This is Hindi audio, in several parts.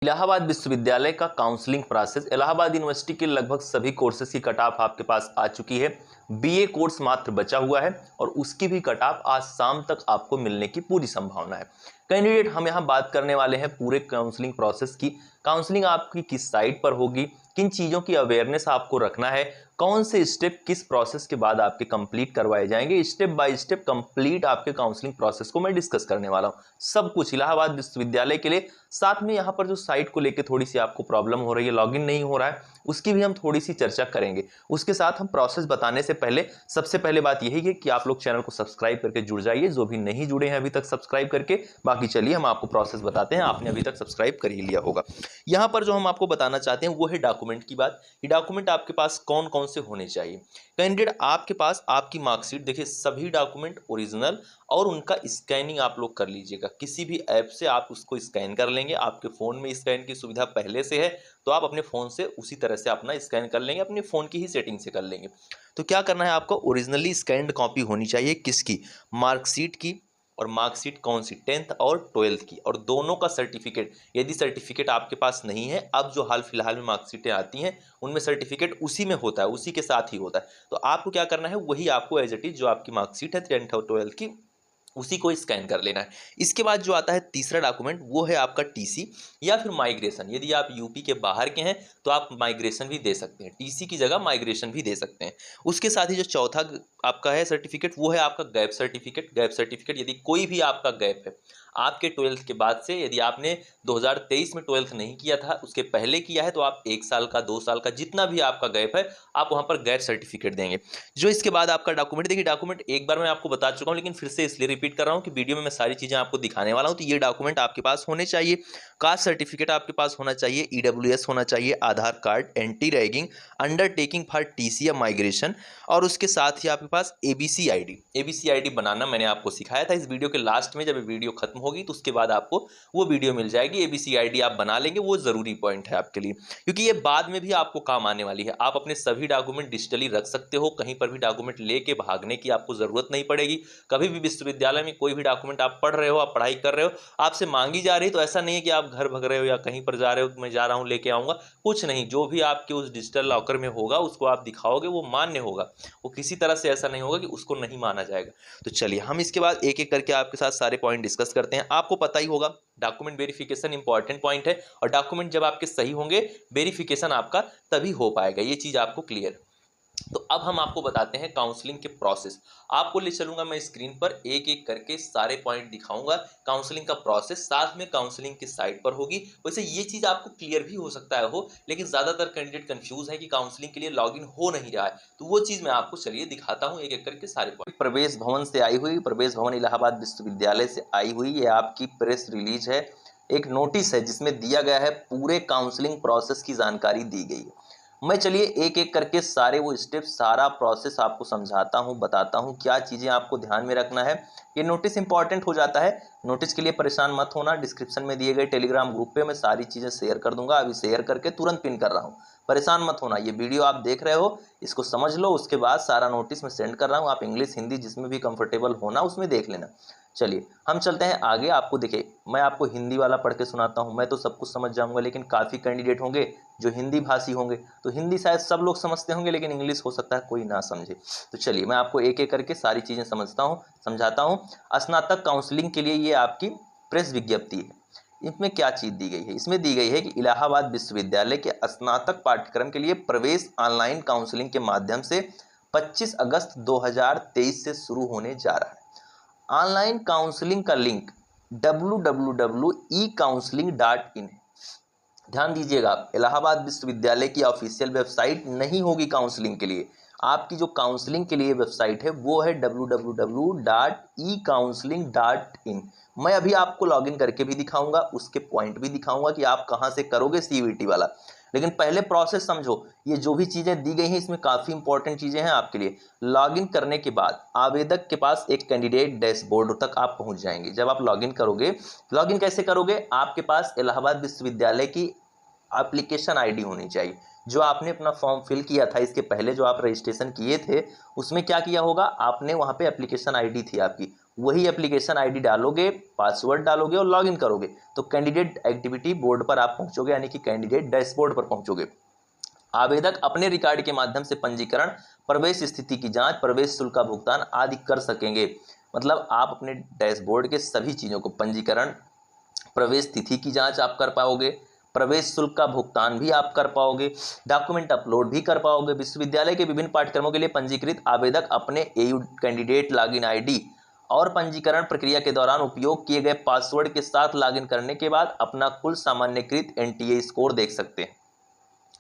इलाहाबाद विश्वविद्यालय का काउंसलिंग प्रोसेस। इलाहाबाद यूनिवर्सिटी के लगभग सभी कोर्सेज की कट ऑफ आपके पास आ चुकी है। बीए कोर्स मात्र बचा हुआ है और उसकी भी कट ऑफ आज शाम तक आपको मिलने की पूरी संभावना है। कैंडिडेट, हम यहाँ बात करने वाले हैं पूरे काउंसलिंग प्रोसेस की। काउंसलिंग आपकी किस साइट पर होगी, किन चीज़ों की अवेयरनेस आपको रखना है, कौन से स्टेप किस प्रोसेस के बाद आपके कंप्लीट करवाए जाएंगे, स्टेप बाय स्टेप कंप्लीट आपके काउंसलिंग प्रोसेस को मैं डिस्कस करने वाला हूँ। सब कुछ इलाहाबाद विश्वविद्यालय के लिए। साथ में यहाँ पर जो साइट को लेकर थोड़ी सी आपको प्रॉब्लम हो रही है, लॉगिन नहीं हो रहा है, उसकी भी हम थोड़ी सी चर्चा करेंगे। उसके साथ हम प्रोसेस बताने से पहले सबसे पहले बात यही है कि आप लोग चैनल को सब्सक्राइब करके जुड़ जाइए, जो भी नहीं जुड़े हैं अभी तक सब्सक्राइब करके। बाकी चलिए हम आपको प्रोसेस बताते हैं, आपने अभी तक सब्सक्राइब कर ही लिया होगा। यहाँ पर जो हम आपको बताना चाहते हैं वो है डॉक्यूमेंट की बात। ये डॉक्यूमेंट आपके पास कौन कौन से होने चाहिए। कैंडिडेट, आपके पास आपकी मार्कशीट, देखिए सभी डॉक्यूमेंट ओरिजिनल और उनका स्कैनिंग आप लोग कर लीजिएगा। किसी भी ऐप से आप उसको स्कैन कर लेंगे, आपके फ़ोन में स्कैन की सुविधा पहले से है तो आप अपने फ़ोन से उसी तरह से अपना स्कैन कर लेंगे, अपने फ़ोन की ही सेटिंग से कर लेंगे। तो क्या करना है, आपको ओरिजिनली स्कैन्ड कॉपी होनी चाहिए। किसकी? मार्कशीट की। और मार्कशीट कौन सी? 10th और 12th की, और दोनों का सर्टिफिकेट। यदि सर्टिफिकेट आपके पास नहीं है, अब जो हाल फिलहाल में मार्कशीटें आती हैं उनमें सर्टिफिकेट उसी में होता है, उसी के साथ ही होता है। तो आपको क्या करना है, वही आपको एज इट इज जो आपकी मार्कशीट है 10th और 12th की, उसी को स्कैन कर लेना है। इसके बाद जो आता है तीसरा डॉक्यूमेंट, वो है आपका टीसी या फिर माइग्रेशन। यदि आप यूपी के बाहर के हैं तो आप माइग्रेशन भी दे सकते हैं, टीसी की जगह माइग्रेशन भी दे सकते हैं। उसके साथ ही जो चौथा आपका है सर्टिफिकेट, वो है आपका गैप सर्टिफिकेट। गैप सर्टिफिकेट यदि कोई भी आपका गैप है आपके 12th के बाद से, यदि आपने 2023 में 12th नहीं किया था, उसके पहले किया है, तो आप 1 साल का, 2 साल का, जितना भी आपका गैप है आप वहां पर गैप सर्टिफिकेट देंगे। जो इसके बाद आपका डॉक्यूमेंट, देखिए डॉक्यूमेंट एक बार मैं आपको बता चुका हूं, लेकिन फिर से इसलिए रिपीट कर रहा हूं कि वीडियो में मैं सारी चीजें आपको दिखाने वाला हूं। तो ये डॉक्यूमेंट आपके पास होने चाहिए। कास्ट सर्टिफिकेट आपके पास होना चाहिए, ईडब्ल्यूएस होना चाहिए, Aadhaar card, anti ragging, undertaking for TC या माइग्रेशन, और उसके साथ ही आपके पास एबीसी आईडी। एबीसी आईडी बनाना मैंने आपको सिखाया था इस वीडियो के लास्ट में। जब वीडियो खत्म होगी तो उसके बाद आपको वो वीडियो मिल जाएगी। एबीसी आईडी आप बना लेंगे, वो जरूरी पॉइंट है आपके लिए, क्योंकि ये बाद में भी आपको काम आने वाली है। आप अपने सभी डॉक्यूमेंट डिजिटली रख सकते हो, कहीं पर भी डॉक्यूमेंट लेके भागने की आपको जरूरत नहीं पड़ेगी। कभी भी विश्वविद्यालय में कोई भी डॉक्यूमेंट आप पढ़ रहे हो, आप पढ़ाई कर रहे हो, आपसे मांगी जा रही है, तो ऐसा नहीं है कि आप घर भग रहे हो या कहीं पर जा रहे हो, मैं जा रहा हूं लेके आऊंगा, कुछ नहीं। जो भी आपके उस डिजिटल लॉकर में होगा उसको आप दिखाओगे, वो मान्य होगा, वो किसी तरह से ऐसा नहीं होगा कि उसको नहीं माना जाएगा। तो चलिए हम इसके बाद एक एक करके आपके साथ सारे पॉइंट डिस्कस करते हैं। आपको पता ही होगा डॉक्यूमेंट वेरिफिकेशन इंपॉर्टेंट पॉइंट है, और डॉक्यूमेंट जब आपके सही होंगे वेरिफिकेशन आपका तभी हो पाएगा, ये चीज आपको क्लियर। तो अब हम आपको बताते हैं काउंसलिंग के प्रोसेस। आपको ले चलूंगा मैं स्क्रीन पर, एक एक करके सारे पॉइंट दिखाऊंगा। काउंसलिंग का प्रोसेस साथ में काउंसलिंग की साइट पर होगी। वैसे ये चीज आपको क्लियर भी हो सकता है हो, लेकिन ज्यादातर कैंडिडेट कंफ्यूज है कि काउंसलिंग के लिए लॉगिन हो नहीं रहा है, तो वो चीज मैं आपको चलिए दिखाता हूँ एक एक करके सारे पॉइंट। प्रवेश भवन से आई हुई, प्रवेश भवन इलाहाबाद विश्वविद्यालय से आई हुई, ये आपकी प्रेस रिलीज है। एक नोटिस है जिसमें दिया गया है पूरे काउंसलिंग प्रोसेस की जानकारी दी गई है। मैं चलिए एक एक करके सारे वो स्टेप, सारा प्रोसेस आपको समझाता हूँ, बताता हूँ क्या चीज़ें आपको ध्यान में रखना है। ये नोटिस इंपॉर्टेंट हो जाता है, नोटिस के लिए परेशान मत होना। डिस्क्रिप्शन में दिए गए टेलीग्राम ग्रुप पे मैं सारी चीज़ें शेयर कर दूंगा, अभी शेयर करके तुरंत पिन कर रहा हूँ। परेशान मत होना, ये वीडियो आप देख रहे हो इसको समझ लो, उसके बाद सारा नोटिस मैं सेंड कर रहा हूँ, आप इंग्लिश हिंदी जिसमें भी कंफर्टेबल होना उसमें देख लेना। चलिए हम चलते हैं आगे। आपको देखिए मैं आपको हिंदी वाला पढ़ के सुनाता हूँ, मैं तो सब कुछ समझ जाऊंगा, लेकिन काफ़ी कैंडिडेट होंगे जो हिंदी भाषी होंगे, तो हिंदी शायद सब लोग समझते होंगे, लेकिन इंग्लिश हो सकता है कोई ना समझे। तो चलिए मैं आपको एक एक करके सारी चीज़ें समझाता हूँ। स्नातक काउंसलिंग के लिए ये आपकी प्रेस विज्ञप्ति है। इसमें क्या चीज़ दी गई है? इसमें दी गई है कि इलाहाबाद विश्वविद्यालय के स्नातक पाठ्यक्रम के लिए प्रवेश ऑनलाइन काउंसलिंग के माध्यम से 25 अगस्त 2023 से शुरू होने जा रहा है। ऑनलाइन काउंसलिंग का लिंक www.ecounseling.in है। ध्यान दीजिएगा, इलाहाबाद विश्वविद्यालय की ऑफिशियल वेबसाइट नहीं होगी काउंसलिंग के लिए। आपकी जो काउंसलिंग के लिए वेबसाइट है वो है www.ecounseling.in। मैं अभी आपको लॉगिन करके भी दिखाऊंगा, उसके पॉइंट भी दिखाऊंगा कि आप कहां से करोगे सीयूईटी वाला। लेकिन पहले प्रोसेस समझो, ये जो भी चीजें दी गई हैं इसमें काफी इंपॉर्टेंट चीजें हैं आपके लिए। लॉगिन करने के बाद आवेदक के पास एक कैंडिडेट डैशबोर्ड तक आप पहुंच जाएंगे। जब आप लॉगिन करोगे, लॉगिन कैसे करोगे? आपके पास इलाहाबाद विश्वविद्यालय की एप्लीकेशन आईडी होनी चाहिए। जो आपने अपना फॉर्म फिल किया था इसके पहले, जो आप रजिस्ट्रेशन किए थे, उसमें क्या किया होगा आपने, वहाँ पे एप्लीकेशन आईडी थी आपकी, वही एप्लीकेशन आईडी डालोगे, पासवर्ड डालोगे और लॉगिन करोगे तो कैंडिडेट एक्टिविटी बोर्ड पर आप पहुंचोगे, यानी कि कैंडिडेट डैशबोर्ड पर पहुंचोगे। आवेदक अपने रिकॉर्ड के माध्यम से पंजीकरण, प्रवेश स्थिति की जांच, प्रवेश शुल्क का भुगतान आदि कर सकेंगे। मतलब आप अपने डैशबोर्ड के सभी चीज़ों को, पंजीकरण, प्रवेश तिथि की जांच आप कर पाओगे, प्रवेश शुल्क का भुगतान भी आप कर पाओगे, डॉक्यूमेंट अपलोड भी कर पाओगे। विश्वविद्यालय के विभिन्न पाठ्यक्रमों के लिए पंजीकृत आवेदक अपने एयू कैंडिडेट लॉगिन आईडी और पंजीकरण प्रक्रिया के दौरान उपयोग किए गए पासवर्ड के साथ लॉगिन करने के बाद अपना कुल सामान्यकृत एनटीए स्कोर देख सकते हैं।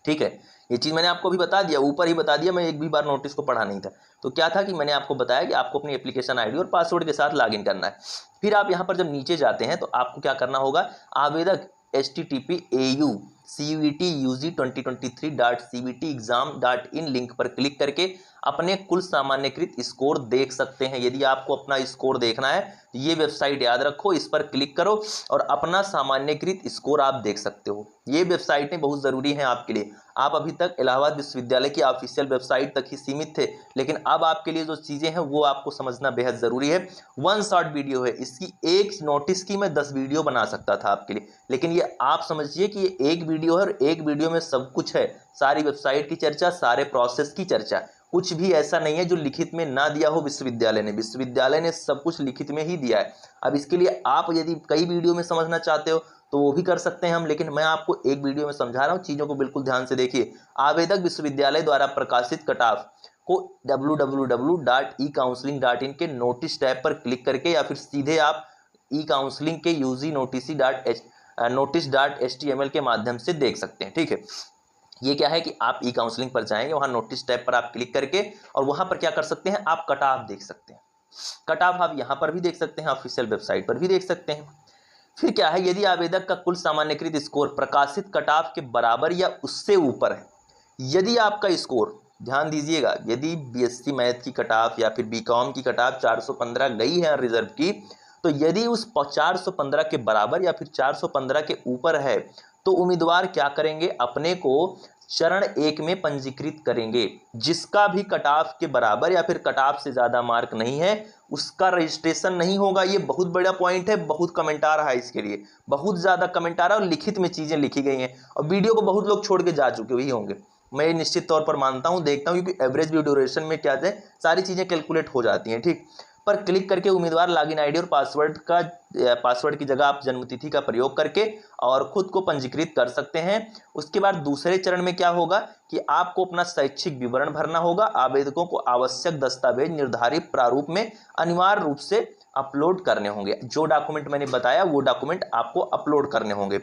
ठीक है, ये चीज़ मैंने आपको भी बता दिया, ऊपर ही बता दिया, मैं एक भी बार नोटिस को पढ़ा नहीं था। तो क्या था कि मैंने आपको बताया कि आपको अपनी एप्लीकेशन आईडी और पासवर्ड के साथ लॉगिन करना है। फिर आप यहाँ पर जब नीचे जाते हैं तो आपको क्या करना होगा, आवेदक http://AU/CUET2023.cbtexam.in लिंक पर क्लिक करके अपने कुल सामान्यकृत स्कोर देख सकते हैं। यदि आपको अपना स्कोर देखना है तो ये वेबसाइट याद रखो, इस पर क्लिक करो और अपना सामान्यकृत स्कोर आप देख सकते हो। ये वेबसाइटें बहुत ज़रूरी हैं आपके लिए। आप अभी तक इलाहाबाद विश्वविद्यालय की ऑफिशियल वेबसाइट तक ही सीमित थे, लेकिन अब आपके लिए जो चीज़ें हैं वो आपको समझना बेहद ज़रूरी है। वन शॉट वीडियो है, इसकी एक नोटिस की मैं 10 वीडियो बना सकता था आपके लिए, लेकिन ये आप समझिए कि ये एक वीडियो है और एक वीडियो में सब कुछ है, सारी वेबसाइट की चर्चा, सारे प्रोसेस की चर्चा। कुछ भी ऐसा नहीं है जो लिखित में ना दिया हो विश्वविद्यालय ने सब कुछ लिखित में ही दिया है। अब इसके लिए आप यदि कई वीडियो में समझना चाहते हो तो वो भी कर सकते हैं हम, लेकिन मैं आपको एक वीडियो में समझा रहा हूँ, चीज़ों को बिल्कुल ध्यान से देखिए। आवेदक विश्वविद्यालय द्वारा प्रकाशित कटऑफ को www.ecounseling.in के नोटिस टैब पर क्लिक करके या फिर सीधे आप e-counseling के notice.html के माध्यम से देख सकते हैं। ठीक है, ये क्या है कि आप e-counseling पर जाएंगे, वहां नोटिस टैब पर आप क्लिक करके और वहां पर क्या कर सकते हैं, आप कटऑफ देख सकते हैं। कटऑफ आप यहां पर भी देख सकते हैं, ऑफिशियल वेबसाइट पर भी देख सकते हैं। फिर क्या है, यदि आवेदक का कुल सामान्यकृत स्कोर प्रकाशित कटऑफ के बराबर या उससे ऊपर है, यदि आपका स्कोर, ध्यान दीजिएगा, यदि बीएससी मैथ की कटऑफ या फिर बीकॉम की कटऑफ 415 गई है रिजर्व की, तो यदि उस 415 के बराबर या फिर 415 के ऊपर है तो उम्मीदवार क्या करेंगे, अपने को चरण 1 में पंजीकृत करेंगे। जिसका भी कटऑफ के बराबर या फिर कटऑफ से ज़्यादा मार्क नहीं है उसका रजिस्ट्रेशन नहीं होगा। ये बहुत बड़ा पॉइंट है, बहुत कमेंट आ रहा है इसके लिए, बहुत ज़्यादा कमेंट आ रहा है और लिखित में चीज़ें लिखी गई हैं और वीडियो को बहुत लोग छोड़ के जा चुके ही होंगे, मैं निश्चित तौर पर मानता हूँ, देखता हूँ, क्योंकि एवरेज वीडियो ड्यूरेशन में क्या है, सारी चीज़ें कैलकुलेट हो जाती हैं। ठीक, पर क्लिक करके उम्मीदवार लॉगिन आईडी और पासवर्ड की जगह आप जन्मतिथि का प्रयोग करके और खुद को पंजीकृत कर सकते हैं। उसके बाद दूसरे चरण में क्या होगा कि आपको अपना शैक्षिक विवरण भरना होगा। आवेदकों को आवश्यक दस्तावेज निर्धारित प्रारूप में अनिवार्य रूप से अपलोड करने होंगे। जो डॉक्यूमेंट मैंने बताया वो डॉक्यूमेंट आपको अपलोड करने होंगे।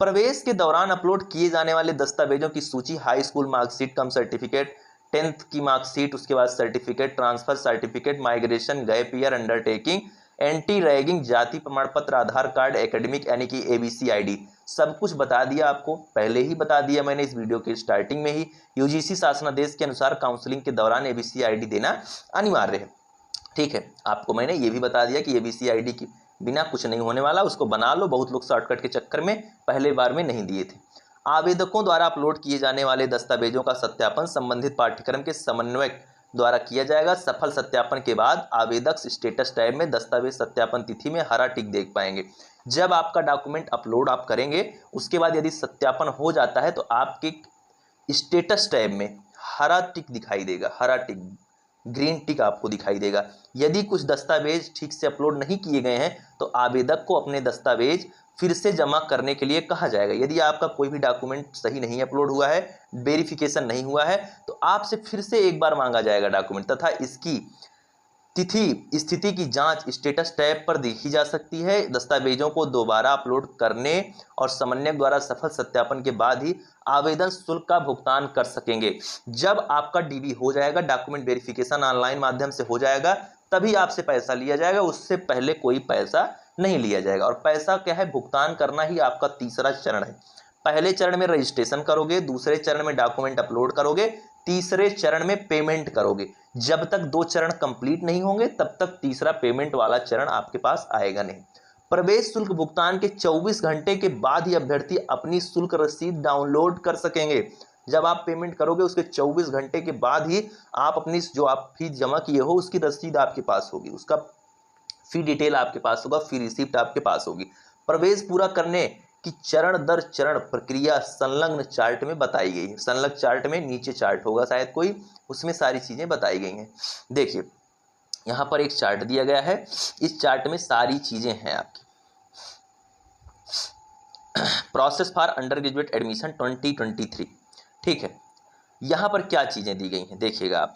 प्रवेश के दौरान अपलोड किए जाने वाले दस्तावेजों की सूची हाई स्कूल मार्कशीट कम सर्टिफिकेट, 10th की मार्कशीट, उसके बाद certificate, transfer certificate, migration, gap year, undertaking, anti ragging, जाति प्रमाण पत्र, आधार कार्ड, एकेडमिक यानी कि एबीसी आईडी, सब कुछ बता दिया आपको, पहले ही बता दिया मैंने इस वीडियो के स्टार्टिंग में ही। यूजीसी शासनादेश के अनुसार काउंसलिंग के दौरान एबीसी आईडी देना अनिवार्य है। ठीक है, आपको मैंने ये भी बता दिया कि एबीसी आईडी की बिना कुछ नहीं होने वाला, उसको बना लो। बहुत लोग शॉर्टकट के चक्कर में पहले बार में नहीं दिए थे। आवेदकों द्वारा अपलोड किए जाने वाले दस्तावेजों का सत्यापन संबंधित पाठ्यक्रम के समन्वयक द्वारा किया जाएगा। सफल सत्यापन के बाद आवेदक स्टेटस टैब में दस्तावेज सत्यापन तिथि में हरा टिक देख पाएंगे। जब आपका डॉक्यूमेंट अपलोड आप करेंगे उसके बाद यदि सत्यापन हो जाता है तो आपके स्टेटस टैब में हरा टिक दिखाई देगा, हरा टिक, ग्रीन टिक आपको दिखाई देगा। यदि कुछ दस्तावेज ठीक से अपलोड नहीं किए गए हैं तो आवेदक को अपने दस्तावेज फिर से जमा करने के लिए कहा जाएगा। यदि आपका कोई भी डॉक्यूमेंट सही नहीं अपलोड हुआ है, वेरिफिकेशन नहीं हुआ है, तो आपसे फिर से एक बार मांगा जाएगा डॉक्यूमेंट तथा इसकी तिथि स्थिति की जांच स्टेटस टैब पर देखी जा सकती है। दस्तावेजों को दोबारा अपलोड करने और समन्वयक द्वारा सफल सत्यापन के बाद ही आवेदन शुल्क का भुगतान कर सकेंगे। जब आपका डीबी हो जाएगा, डॉक्यूमेंट वेरिफिकेशन ऑनलाइन माध्यम से हो जाएगा, तभी आपसे पैसा लिया जाएगा, उससे पहले कोई पैसा नहीं लिया जाएगा। और पैसा क्या है, भुगतान करना ही आपका तीसरा चरण है। पहले चरण में रजिस्ट्रेशन करोगे, दूसरे चरण में डॉक्यूमेंट अपलोड करोगे, तीसरे चरण में पेमेंट करोगे। जब तक 2 चरण कंप्लीट नहीं होंगे तब तक तीसरा पेमेंट वाला चरण आपके पास आएगा नहीं। प्रवेश शुल्क भुगतान के 24 घंटे के बाद ही अभ्यर्थी अपनी शुल्क रसीद डाउनलोड कर सकेंगे। जब आप पेमेंट करोगे उसके 24 घंटे के बाद ही आप अपनी जो आप फीस जमा किए हो उसकी रसीद आपके पास होगी, उसका फी डिटेल आपके पास होगा, फी रिसिप्ट आपके पास होगी। प्रवेश पूरा करने की चरण दर चरण प्रक्रिया संलग्न चार्ट में बताई गई है। संलग्न चार्ट में नीचे चार्ट होगा शायद कोई, उसमें सारी चीजें बताई गई हैं। देखिए यहाँ पर एक चार्ट दिया गया है, इस चार्ट में सारी चीजें हैं आपकी। Process for under graduate admission 2023, ठीक है। यहाँ पर क्या चीजें दी गई हैं देखिएगा आप।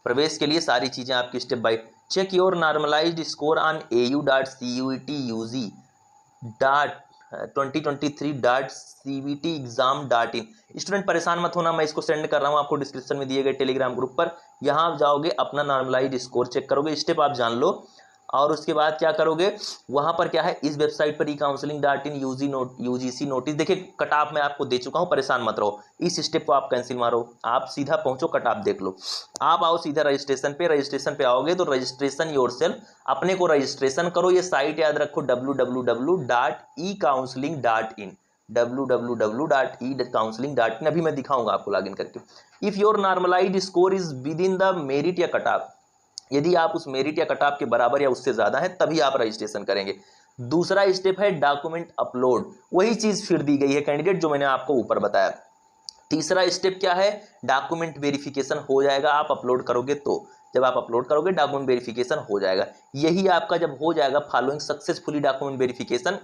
प्रवेश के लिए सारी चीजें आपकी step by. Check your normalised score on au.cet2023.cvtexam.in। Student परेशान मत होना, मैं इसको सेंड कर रहा हूँ आपको डिस्क्रिप्शन में दिए गए टेलीग्राम ग्रुप पर। यहाँ आप जाओगे, अपना नॉर्मलाइज्ड स्कोर चेक करोगे, स्टेप आप जान लो, और उसके बाद क्या करोगे, वहां पर क्या है, इस वेबसाइट पर ecounseling.in यूजीसी नोटिस। देखिए कट-ऑफ मैं आपको दे चुका हूं, परेशान मत रहो, इस स्टेप को आप कैंसिल मारो, आप सीधा पहुंचो, कट-ऑफ देख लो। आप आओ सीधा रजिस्ट्रेशन पे, रजिस्ट्रेशन पे आओगे तो रजिस्ट्रेशन योरसेल्फ, अपने को रजिस्ट्रेशन करो। ये साइट याद रखो www.ecounseling.in, www.ecounseling.in। अभी मैं दिखाऊंगा आपको लॉगिन करके। If your normalised score is within the merit या कट ऑफ, यदि आप उस मेरिट या कट ऑफ के बराबर या उससे ज्यादा है तभी आप रजिस्ट्रेशन करेंगे। दूसरा स्टेप है डॉक्यूमेंट अपलोड, वही चीज फिर दी गई है कैंडिडेट जो मैंने आपको ऊपर बताया। तीसरा स्टेप क्या है, डॉक्यूमेंट वेरिफिकेशन हो जाएगा आप अपलोड करोगे तो। जब आप अपलोड करोगे डॉक्यूमेंट वेरिफिकेशन हो जाएगा। यही आपका जब हो जाएगा फॉलोइंग सक्सेसफुली डॉक्यूमेंट वेरिफिकेशन,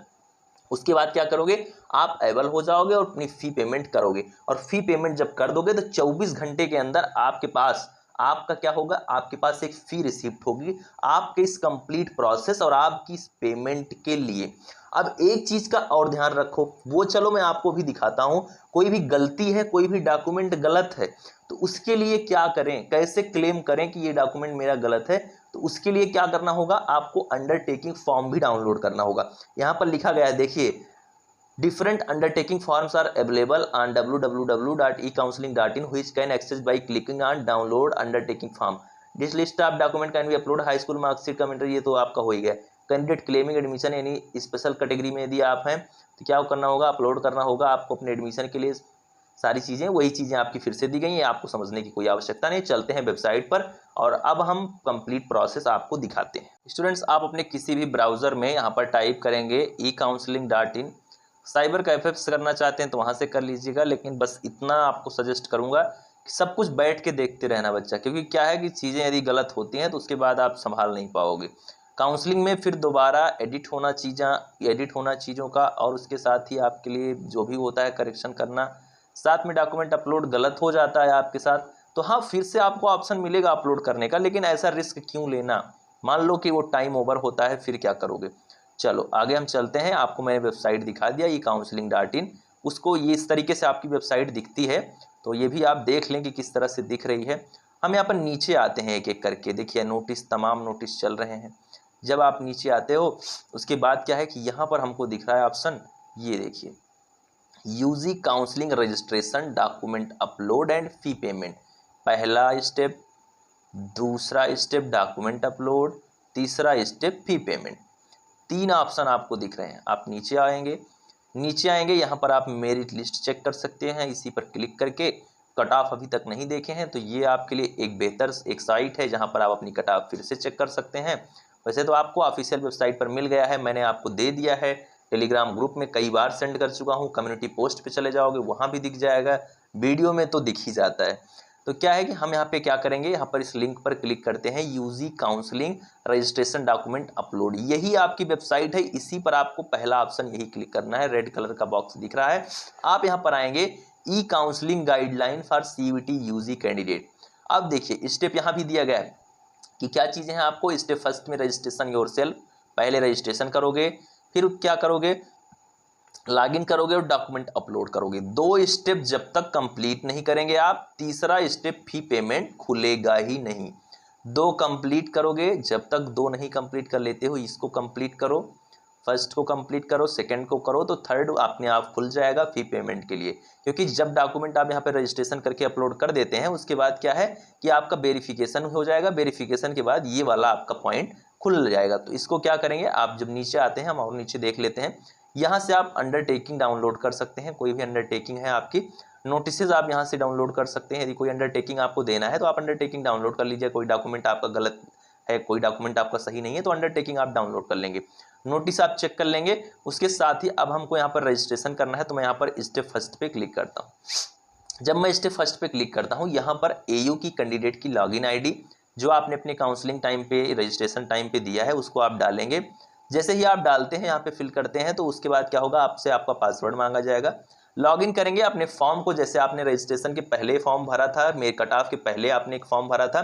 उसके बाद क्या करोगे, आप एबल हो जाओगे और अपनी फी पेमेंट करोगे। और फी पेमेंट जब कर दोगे तो 24 घंटे के अंदर आपके पास आपका क्या होगा, आपके पास एक फी रिसिप्ट होगी आपके इस कंप्लीट प्रोसेस और आपकी इस पेमेंट के लिए। अब एक चीज का और ध्यान रखो, वो चलो मैं आपको भी दिखाता हूं। कोई भी गलती है, कोई भी डॉक्यूमेंट गलत है तो उसके लिए क्या करें, कैसे क्लेम करें कि ये डॉक्यूमेंट मेरा गलत है, तो उसके लिए क्या करना होगा, आपको अंडरटेकिंग फॉर्म भी डाउनलोड करना होगा। यहां पर लिखा गया है देखिए, different undertaking forms are available on www.ecounseling.in which can access by clicking on download undertaking form. This list of document can be uploaded high school marksheet commentary, ये तो आपका हो ही गया। कैंडिडेट क्लेमिंग एडमिशन यानी स्पेशल कैटेगरी में यदि आप हैं तो क्या करना होगा, अपलोड करना होगा आपको अपने एडमिशन के लिए सारी चीज़ें। वही चीज़ें आपकी फिर से दी गई हैं, आपको समझने की कोई आवश्यकता नहीं। चलते हैं वेबसाइट पर और अब हम कंप्लीट प्रोसेस आपको दिखाते हैं। स्टूडेंट्स आप अपने किसी भी ब्राउजर में यहाँ पर टाइप करेंगे ecounseling.in। साइबर कैफे से करना चाहते हैं तो वहाँ से कर लीजिएगा, लेकिन बस इतना आपको सजेस्ट करूँगा कि सब कुछ बैठ के देखते रहना बच्चा, क्योंकि क्या है कि चीज़ें यदि गलत होती हैं तो उसके बाद आप संभाल नहीं पाओगे। काउंसलिंग में फिर दोबारा एडिट होना चीज़ों का, और उसके साथ ही आपके लिए जो भी होता है करेक्शन करना, साथ में डॉक्यूमेंट अपलोड गलत हो जाता है आपके साथ तो हाँ फिर से आपको ऑप्शन मिलेगा अपलोड करने का, लेकिन ऐसा रिस्क क्यों लेना, मान लो कि वो टाइम ओवर होता है फिर क्या करोगे। चलो आगे हम चलते हैं। आपको मैंने वेबसाइट दिखा दिया ecounseling.in, उसको ये इस तरीके से आपकी वेबसाइट दिखती है, तो ये भी आप देख लें कि किस तरह से दिख रही है। हम यहाँ पर नीचे आते हैं एक एक करके, देखिए नोटिस, तमाम नोटिस चल रहे हैं। जब आप नीचे आते हो उसके बाद क्या है कि यहाँ पर हमको दिख रहा है ऑप्शन, ये देखिए UG counselling registration document upload and fee payment. पहला स्टेप, दूसरा स्टेप डॉक्यूमेंट अपलोड, तीसरा स्टेप फी पेमेंट। 3 ऑप्शन आपको दिख रहे हैं। आप नीचे आएंगे यहाँ पर आप मेरिट लिस्ट चेक कर सकते हैं, इसी पर क्लिक करके। कट ऑफ अभी तक नहीं देखे हैं तो ये आपके लिए एक बेहतर एक साइट है जहाँ पर आप अपनी कट ऑफ फिर से चेक कर सकते हैं। वैसे तो आपको ऑफिशियल वेबसाइट पर मिल गया है, मैंने आपको दे दिया है, टेलीग्राम ग्रुप में कई बार सेंड कर चुका हूँ। कम्युनिटी पोस्ट पे चले जाओगे वहाँ भी दिख जाएगा, वीडियो में तो दिख ही जाता है। तो क्या है कि हम यहाँ पे क्या करेंगे, यहाँ पर इस लिंक पर क्लिक करते हैं, UG counselling registration document upload. यही आपकी वेबसाइट है, इसी पर आपको पहला ऑप्शन यही क्लिक करना है। रेड कलर का बॉक्स दिख रहा है, आप यहाँ पर आएंगे e counselling guideline for CVT UG candidate. अब देखिए स्टेप यहाँ भी दिया गया है कि क्या चीज़ें हैं आपको। स्टेप फर्स्ट में रजिस्ट्रेशन योरसेल्फ, पहले रजिस्ट्रेशन करोगे, फिर क्या करोगे, लॉगिन करोगे और डॉक्यूमेंट अपलोड करोगे। 2 स्टेप जब तक कंप्लीट नहीं करेंगे आप, तीसरा स्टेप फी पेमेंट खुलेगा ही नहीं। 2 कंप्लीट करोगे, जब तक 2 नहीं कंप्लीट कर लेते हो, इसको कंप्लीट करो, फर्स्ट को कंप्लीट करो, सेकंड को करो, तो थर्ड अपने आप खुल जाएगा फी पेमेंट के लिए। क्योंकि जब डॉक्यूमेंट आप यहाँ पे रजिस्ट्रेशन करके अपलोड कर देते हैं उसके बाद क्या है कि आपका वेरिफिकेशन हो जाएगा। वेरिफिकेशन के बाद ये वाला आपका पॉइंट खुल जाएगा। तो इसको क्या करेंगे, आप जब नीचे आते हैं, हम और नीचे देख लेते हैं, यहाँ से आप अंडरटेकिंग डाउनलोड कर सकते हैं। कोई भी अंडरटेकिंग है आपकी, नोटिसेज आप यहाँ से डाउनलोड कर सकते हैं। यदि कोई अंडरटेकिंग आपको देना है तो आप अंडरटेकिंग डाउनलोड कर लीजिए। कोई डॉक्यूमेंट आपका गलत है, कोई डॉक्यूमेंट आपका सही नहीं है, तो अंडरटेकिंग आप डाउनलोड कर लेंगे, नोटिस आप चेक कर लेंगे। उसके साथ ही अब हमको यहाँ पर रजिस्ट्रेशन करना है, तो मैं यहाँ पर स्टेप फर्स्ट पे क्लिक करता हूँ। जब मैं स्टेप फर्स्ट पे क्लिक करता हूँ, यहाँ पर एयू की कैंडिडेट की लॉगिन आईडी जो आपने अपने काउंसलिंग टाइम पे, रजिस्ट्रेशन टाइम पे दिया है, उसको आप डालेंगे। जैसे ही आप डालते हैं, यहाँ पे फिल करते हैं, तो उसके बाद क्या होगा, आपसे आपका पासवर्ड मांगा जाएगा। लॉगिन करेंगे अपने फॉर्म को, जैसे आपने रजिस्ट्रेशन के पहले फॉर्म भरा था, मेरे कट ऑफ के पहले आपने एक फॉर्म भरा था,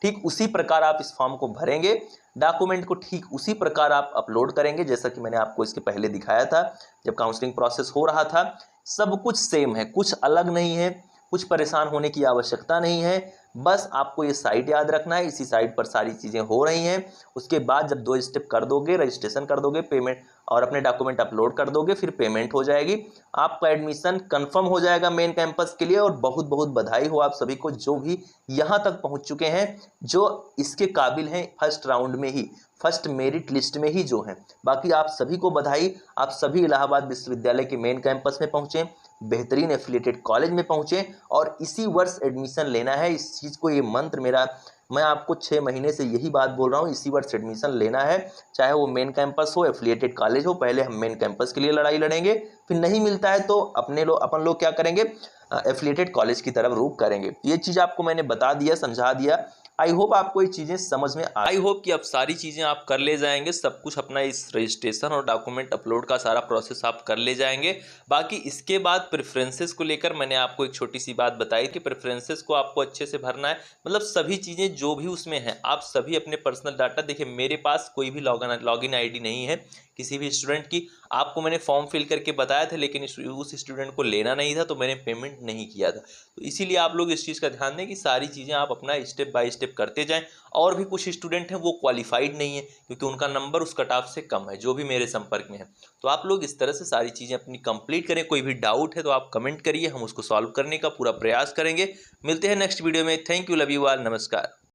ठीक उसी प्रकार आप इस फॉर्म को भरेंगे। डॉक्यूमेंट को ठीक उसी प्रकार आप अपलोड करेंगे, जैसा कि मैंने आपको इसके पहले दिखाया था जब काउंसलिंग प्रोसेस हो रहा था। सब कुछ सेम है, कुछ अलग नहीं है, कुछ परेशान होने की आवश्यकता नहीं है। बस आपको ये साइट याद रखना है, इसी साइट पर सारी चीज़ें हो रही हैं। उसके बाद जब 2 स्टेप कर दोगे, रजिस्ट्रेशन कर दोगे, पेमेंट और अपने डॉक्यूमेंट अपलोड कर दोगे, फिर पेमेंट हो जाएगी, आपका एडमिशन कंफर्म हो जाएगा मेन कैंपस के लिए। और बहुत बहुत बधाई हो आप सभी को जो भी यहाँ तक पहुँच चुके हैं, जो इसके काबिल हैं फर्स्ट राउंड में ही, फर्स्ट मेरिट लिस्ट में ही जो हैं। बाकी आप सभी को बधाई, आप सभी इलाहाबाद विश्वविद्यालय के मेन कैंपस में पहुँचे, बेहतरीन एफिलिएटेड कॉलेज में पहुँचे और इसी वर्ष एडमिशन लेना है। इस चीज़ को, ये मंत्र मेरा, मैं आपको 6 महीने से यही बात बोल रहा हूँ, इसी वर्ष एडमिशन लेना है, चाहे वो मेन कैंपस हो, एफिलिएटेड कॉलेज हो। पहले हम मेन कैंपस के लिए लड़ाई लड़ेंगे, फिर नहीं मिलता है तो अपन लोग क्या करेंगे, एफिलिएटेड कॉलेज की तरफ रुख करेंगे। ये चीज़ आपको मैंने बता दिया, समझा दिया। आई होप आपको ये चीज़ें समझ में आई होप कि अब सारी चीज़ें आप कर ले जाएंगे, सब कुछ अपना इस रजिस्ट्रेशन और डॉक्यूमेंट अपलोड का सारा प्रोसेस आप कर ले जाएंगे। बाकी इसके बाद प्रेफरेंसेस को लेकर मैंने आपको एक छोटी सी बात बताई कि प्रेफरेंसेस को आपको अच्छे से भरना है, मतलब सभी चीज़ें जो भी उसमें हैं आप सभी अपने पर्सनल डाटा। देखिए मेरे पास कोई भी लॉगिन आईडी नहीं है किसी भी स्टूडेंट की, आपको मैंने फॉर्म फिल करके बताया था, लेकिन उस स्टूडेंट को लेना नहीं था तो मैंने पेमेंट नहीं किया था। तो इसीलिए आप लोग इस चीज़ का ध्यान दें कि सारी चीज़ें आप अपना स्टेप बाय स्टेप करते जाएं। और भी कुछ स्टूडेंट हैं वो क्वालिफाइड नहीं है क्योंकि उनका नंबर उस कट ऑफ से कम है, जो भी मेरे संपर्क में है। तो आप लोग इस तरह से सारी चीज़ें अपनी कंप्लीट करें। कोई भी डाउट है तो आप कमेंट करिए, हम उसको सॉल्व करने का पूरा प्रयास करेंगे। मिलते हैं नेक्स्ट वीडियो में। Thank you, love you all, नमस्कार।